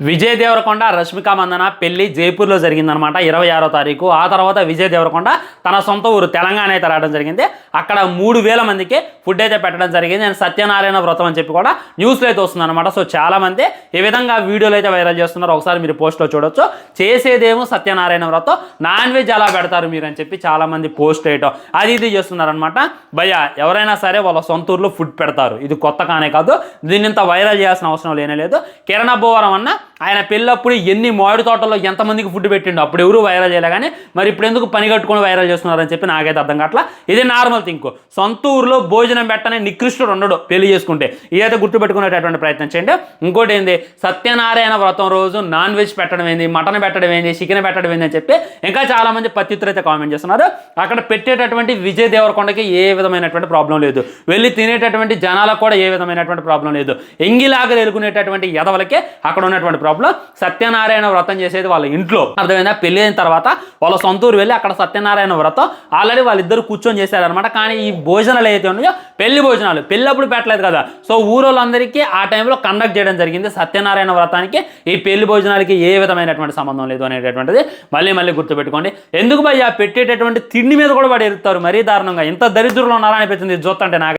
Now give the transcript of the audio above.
విజయ్ దేవరకొండ రష్మిక మందన పెళ్లి జైపూర్లో జరిగిందనమాట 26వ తారీఖు. ఆ తర్వాత విజయ్ దేవరకొండ తన సొంత ఊరు తెలంగాణ అయితే రావడం జరిగింది. అక్కడ 3000 మందికి ఫుడ్ అయితే పెట్టడం జరిగింది. అండ్ సత్యనారాయణ వ్రతం అని చెప్పి కూడా న్యూస్లో అయితే వస్తుందన్నమాట. సో చాలా మంది ఈ విధంగా వీడియోలు అయితే వైరల్ చేస్తున్నారు. ఒకసారి మీరు పోస్ట్లో చూడొచ్చు. చేసేదేమో సత్యనారాయణ వ్రతం, నాన్ వెజ్ అలా పెడతారు మీరు అని చెప్పి చాలా మంది పోస్ట్ చేయటం అది ఇది చేస్తున్నారనమాట. భయ్య ఎవరైనా సరే వాళ్ళ సొంత ఊర్లో ఫుడ్ పెడతారు. ఇది కొత్త కానే కాదు. దీన్ని ఇంత వైరల్ చేయాల్సిన అవసరం లేనే లేదు. కిరణ్ అబ్బోవరం అన్న ఆయన పెళ్ళప్పుడు ఎన్ని మామిడి తోటల్లో ఎంతమందికి ఫుడ్ పెట్టిండు, అప్పుడు ఎవరు వైరల్ చేయలే. కానీ మరి ఇప్పుడు ఎందుకు పని కట్టుకొని వైరల్ చేస్తున్నారని చెప్పి నాకైతే అర్థం కావట్లా. ఇది నార్మల్ థింక్. సొంత ఊరిలో భోజనం పెట్టని నికృష్టుడు ఉండడు పెళ్లి చేసుకుంటే. ఇదైతే గుర్తుపెట్టుకునేటటువంటి ప్రయత్నం చేయండి. ఇంకోటి ఏంది, సత్యనారాయణ వ్రతం రోజు నాన్ వెజ్ పెట్టడం ఏంది, మటన్ పెట్టడం ఏంది, చికెన్ పెట్టడం ఏంది అని చెప్పి ఇంకా చాలా మంది పత్తిత్తులు అయితే కామెంట్ చేస్తున్నారు. అక్కడ పెట్టేటటువంటి విజయ్ దేవరకొండకి ఏ విధమైనటువంటి ప్రాబ్లం లేదు. వెళ్ళి తినేటటువంటి జనాలకు కూడా ఏ విధమైనటువంటి ప్రాబ్లం లేదు. ఎంగిలాగా ఎలుకునేటటువంటి ఎదవలకే అక్కడ ఉన్నటువంటి ప్రాబ్లం. సత్యనారాయణ వ్రతం చేసేది వాళ్ళ ఇంట్లో, అర్థమైందా? పెళ్లి అయిన తర్వాత వాళ్ళ సొంతూరు వెళ్ళి అక్కడ సత్యనారాయణ వ్రతం ఆల్రెడీ వాళ్ళిద్దరు కూర్చొని చేశారనమాట. కానీ ఈ భోజనాలు ఏదైతే ఉన్నాయో పెళ్లి భోజనాలు పెళ్ళప్పుడు పెట్టలేదు కదా. సో ఊరోళ్ళందరికీ ఆ టైంలో కండక్ట్ చేయడం జరిగింది. సత్యనారాయణ వ్రతానికి ఈ పెళ్లి భోజనాలకి ఏ విధమైనటువంటి సంబంధం లేదు అనేటటువంటిది మళ్ళీ గుర్తుపెట్టుకోండి. ఎందుకు భయ్యా పెట్టేటటువంటి తిండి మీద కూడా వాడు ఎరుతారు మరీ దారుణంగా. ఇంత దరిద్రులు ఉన్నారా అనిపించింది చూస్తుంటే నాకు.